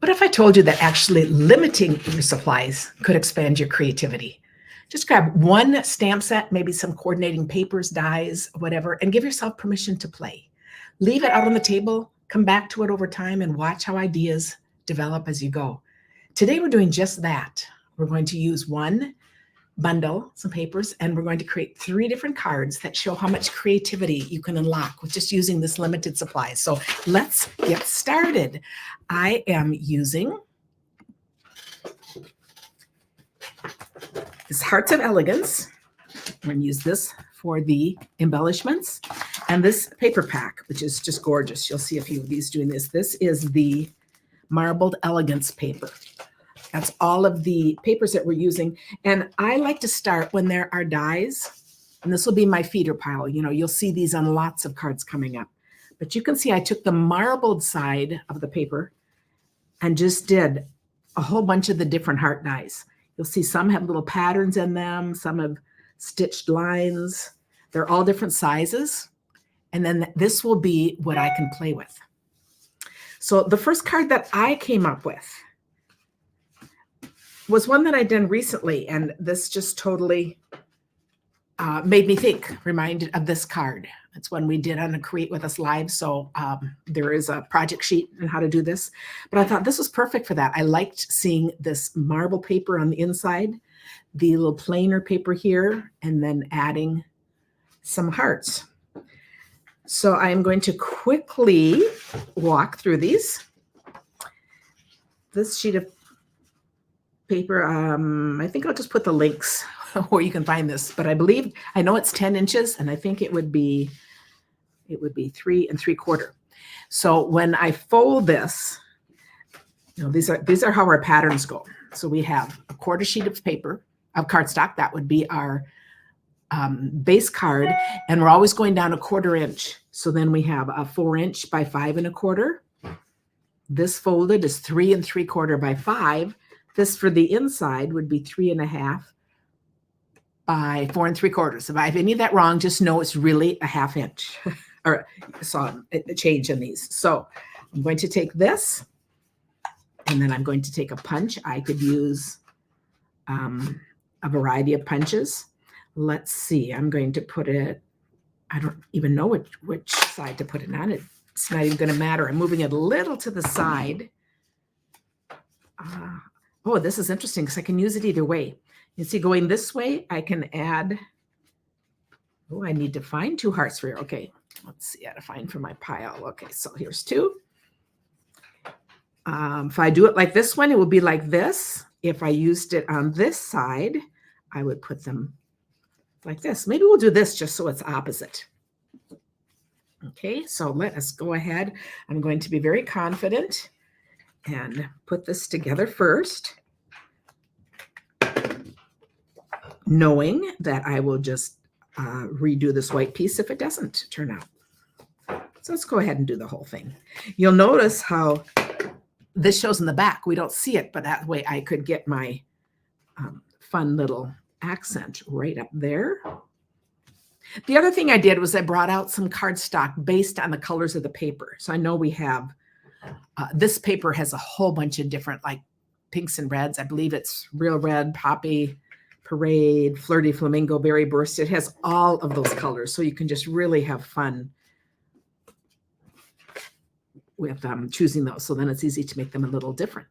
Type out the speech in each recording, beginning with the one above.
What if I told you that actually limiting your supplies could expand your creativity? Just grab one stamp set, maybe some coordinating papers, dies, whatever, and give yourself permission to play. Leave it out on the table, come back to it over time, and watch how ideas develop as you go. Today, we're doing just that. We're going to use one bundle, some papers, and we're going to create 3 different cards that show how much creativity you can unlock with just using this limited supply. So let's get started. I am using this Hearts of Elegance. I'm going to use this for the embellishments, and this paper pack, which is just gorgeous. You'll see a few of these doing this. This is the Marbled Elegance paper. That's all of the papers that we're using. And I like to start when there are dies, and this will be my feeder pile. You know, you'll see these on lots of cards coming up. But you can see I took the marbled side of the paper and just did a whole bunch of the different heart dies. You'll see some have little patterns in them, some have stitched lines. They're all different sizes. And then this will be what I can play with. So the first card that I came up with was one that I'd done recently, and this just totally made me think, reminded of this card. It's one we did on a Create With Us Live, so there is a project sheet on how to do this. But I thought this was perfect for that. I liked seeing this marble paper on the inside, the little plainer paper here, and then adding some hearts. So I'm going to quickly walk through these. This sheet of paper, I think I'll just put the links where you can find this, but I know it's 10 inches, and I think it would be 3 3/4. So when I fold this, you know, these are how our patterns go. So we have a 1/4 sheet of paper of cardstock. That would be our base card, and we're always going down 1/4 inch. So then we have a 4 inch by 5 1/4. This folded is 3 3/4 by 5. This for the inside would be 3 1/2 by 4 3/4. If I have any of that wrong, just know it's really a 1/2 inch. Or saw a change in these. So I'm going to take this, and then I'm going to take a punch. I could use a variety of punches. Let's see. I'm going to put it, I don't even know which side to put it on. It's not even going to matter. I'm moving it a little to the side. Oh, this is interesting because I can use it either way. You see, going this way, I can add, oh, I need to find 2 hearts for here. Okay, let's see how to find for my pile. Okay, so here's 2. If I do it like this one, it will be like this. If I used it on this side, I would put them like this. Maybe we'll do this just so it's opposite. Okay, so let us go ahead. I'm going to be very confident and put this together first, knowing that I will just redo this white piece if it doesn't turn out. So let's go ahead and do the whole thing. You'll notice how this shows in the back. We don't see it, but that way I could get my fun little accent right up there. The other thing I did was I brought out some cardstock based on the colors of the paper. So I know we have, this paper has a whole bunch of different like pinks and reds. I believe it's Real Red, Poppy, Parade, Flirty Flamingo, Berry Burst. It has all of those colors. So you can just really have fun with choosing those. So then it's easy to make them a little different.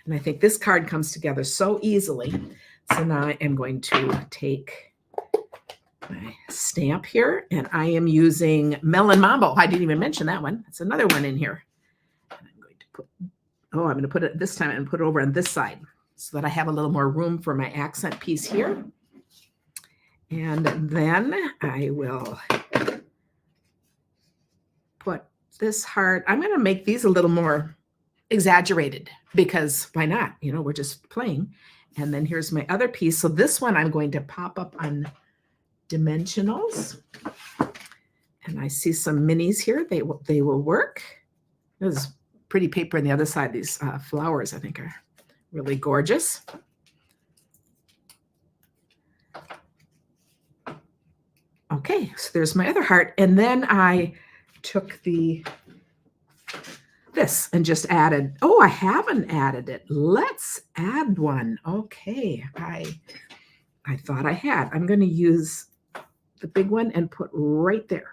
And I think this card comes together so easily. So now I am going to take my stamp here, and I am using Melon Mambo. I didn't even mention that one. That's another one in here. And I'm going to put, I'm going to put it this time and put it over on this side so that I have a little more room for my accent piece here. And then I will put this heart. I'm going to make these a little more exaggerated because why not? You know, we're just playing. And then here's my other piece. So this one I'm going to pop up on dimensionals, and I see some minis here. They will work. There's pretty paper on the other side. These flowers I think are really gorgeous. Okay, so there's my other heart, and then I took the this and just added, oh, I haven't added it. Let's add one. Okay, I thought I had. I'm going to use the big one and put right there.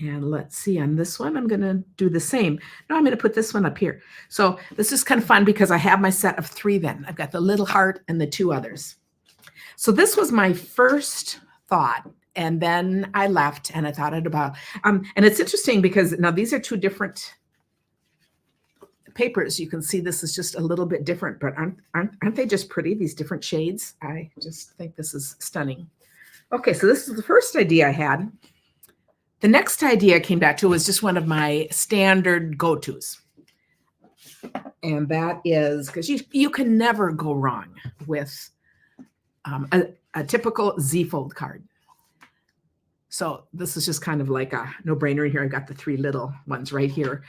And let's see, on this one, I'm going to do the same. No, I'm going to put this one up here. So this is kind of fun because I have my set of 3 then. I've got the little heart and the 2 others. So this was my first thought. And then I left and I thought it about, and it's interesting because now these are 2 different papers. You can see this is just a little bit different, but aren't they just pretty, these different shades? I just think this is stunning. Okay, so this is the first idea I had. The next idea I came back to was just one of my standard go-tos. And that is, because you can never go wrong with a typical Z-fold card. So this is just kind of like a no-brainer here. I've got the 3 little ones right here.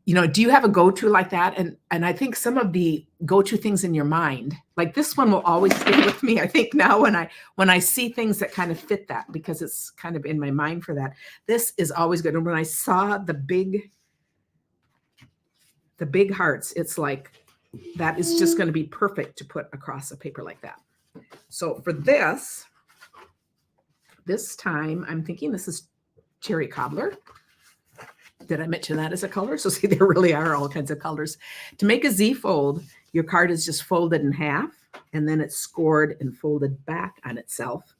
You know, do you have a go-to like that? And I think some of the go-to things in your mind, like this one will always stay with me. I think now when I see things that kind of fit that, because it's kind of in my mind for that, this is always good. And when I saw the big hearts, it's like, that is just going to be perfect to put across a paper like that. So for this time, I'm thinking this is cherry cobbler. Did I mention that as a color? So see, there really are all kinds of colors. To make a Z fold, your card is just folded in half, and then it's scored and folded back on itself.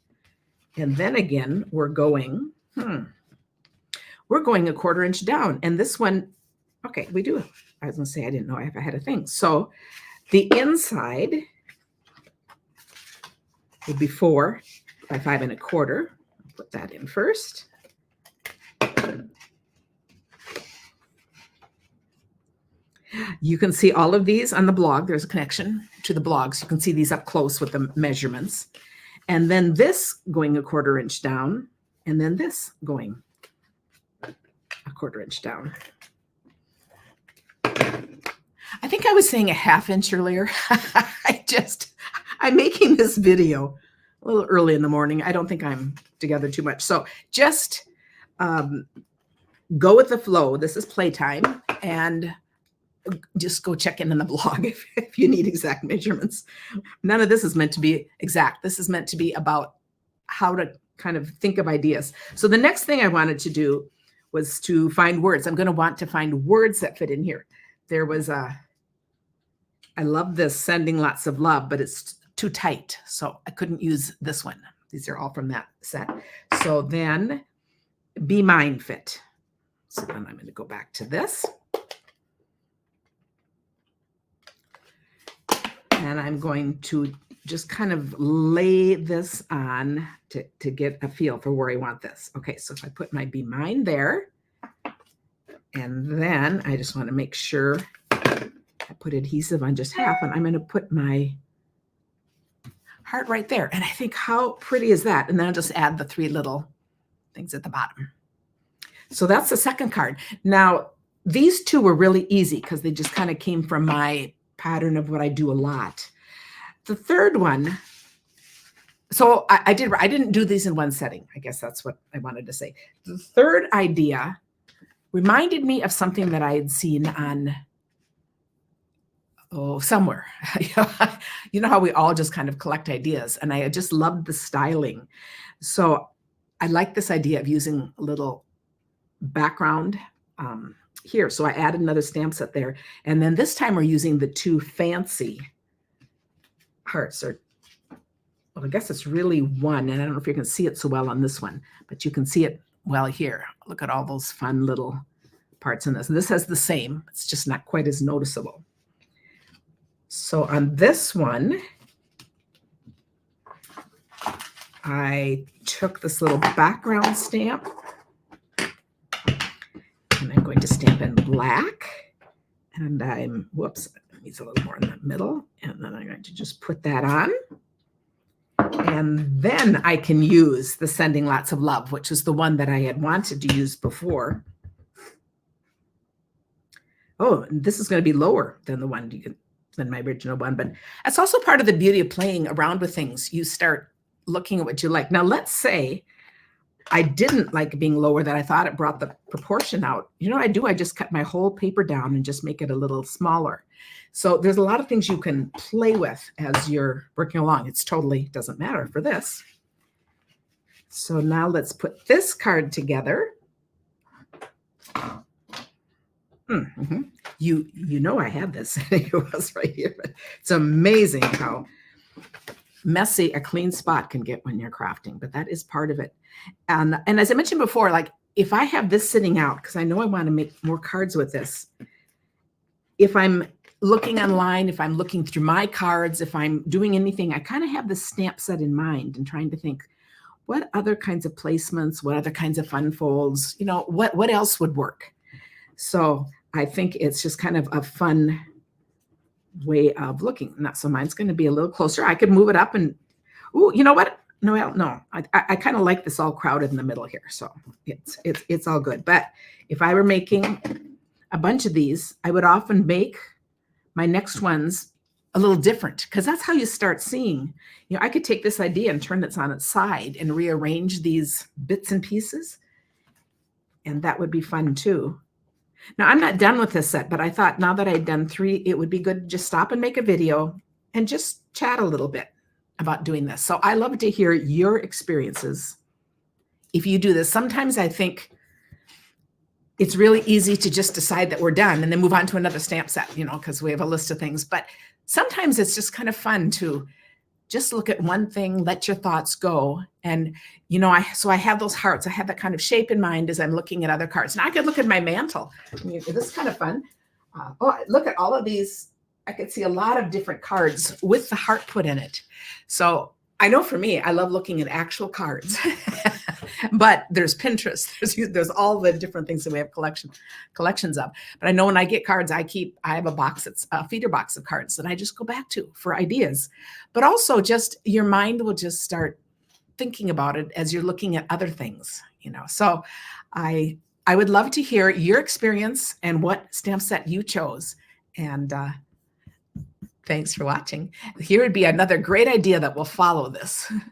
And then again, we're going a 1/4 inch down. And this one, okay, we do. I was going to say, I didn't know if I had a thing. So the inside would be 4 by 5 1/4. Put that in first. You can see all of these on the blog. There's a connection to the blog, so you can see these up close with the measurements. And then this going a 1/4 inch down, and then this going a 1/4 inch down. I think I was saying a 1/2 inch earlier. I'm making this video a little early in the morning. I don't think I'm together too much. So just go with the flow. This is playtime, and just go check in on the blog if you need exact measurements. None of this is meant to be exact. This is meant to be about how to kind of think of ideas. So the next thing I wanted to do was to find words. I'm going to want to find words that fit in here. There was I love this sending lots of love, but it's too tight. So I couldn't use this one. These are all from that set. So then Be Mine fit. So then I'm going to go back to this. And I'm going to just kind of lay this on to get a feel for where I want this. Okay, so if I put my Be Mine there, and then I just want to make sure I put adhesive on just half, and I'm going to put my heart right there. And I think, how pretty is that? And then I'll just add the 3 little things at the bottom. So that's the second card. Now, these 2 were really easy because they just kind of came from my pattern of what I do a lot. The third one, so I didn't do these in one setting. I guess that's what I wanted to say. The third idea reminded me of something that I had seen on, somewhere. You know how we all just kind of collect ideas, and I just loved the styling. So I like this idea of using a little background here. So I added another stamp set there. And then this time we're using the 2 fancy hearts, or, well, I guess it's really 1. And I don't know if you can see it so well on this one, but you can see it well here. Look at all those fun little parts in this. And this has the same. It's just not quite as noticeable. So on this one, I took this little background stamp, and I'm going to stamp in black, and whoops, it needs a little more in the middle, and then I'm going to just put that on. And then I can use the Sending Lots of Love, which was the one that I had wanted to use before. Oh, and this is going to be lower than the one than my original one, but that's also part of the beauty of playing around with things. You start looking at what you like. Now, let's say I didn't like being lower than I thought. It brought the proportion out. You know what I do? I just cut my whole paper down and just make it a little smaller. So there's a lot of things you can play with as you're working along. It's totally doesn't matter for this. So now let's put this card together. Mm-hmm. You know I had this. It was right here. But it's amazing how messy a clean spot can get when you're crafting, but that is part of it. And as I mentioned before, like if I have this sitting out, because I know I want to make more cards with this, if I'm looking online, if I'm looking through my cards, if I'm doing anything, I kind of have the stamp set in mind and trying to think, what other kinds of placements, what other kinds of fun folds, you know, what else would work? So I think it's just kind of a fun way of looking. Now, so mine's going to be a little closer. I could move it up and, ooh, you know what? No, I kind of like this all crowded in the middle here. So it's all good. But if I were making a bunch of these, I would often make my next ones a little different, because that's how you start seeing, you know, I could take this idea and turn this on its side and rearrange these bits and pieces. And that would be fun too. Now I'm not done with this set, but I thought now that I'd done 3, it would be good to just stop and make a video and just chat a little bit about doing this. So I love to hear your experiences if you do this. Sometimes I think it's really easy to just decide that we're done and then move on to another stamp set, you know, because we have a list of things. But sometimes it's just kind of fun to just look at one thing, let your thoughts go. And, you know, I have those hearts. I have that kind of shape in mind as I'm looking at other cards. Now I could look at my mantle. I mean, this is kind of fun. Look at all of these. I could see a lot of different cards with the heart put in it. So I know for me, I love looking at actual cards. But there's Pinterest, there's all the different things that we have collections of. But I know when I get cards, I have a box, it's a feeder box of cards that I just go back to for ideas. But also just your mind will just start thinking about it as you're looking at other things, you know. So I would love to hear your experience and what stamp set you chose. And thanks for watching. Here would be another great idea that will follow this.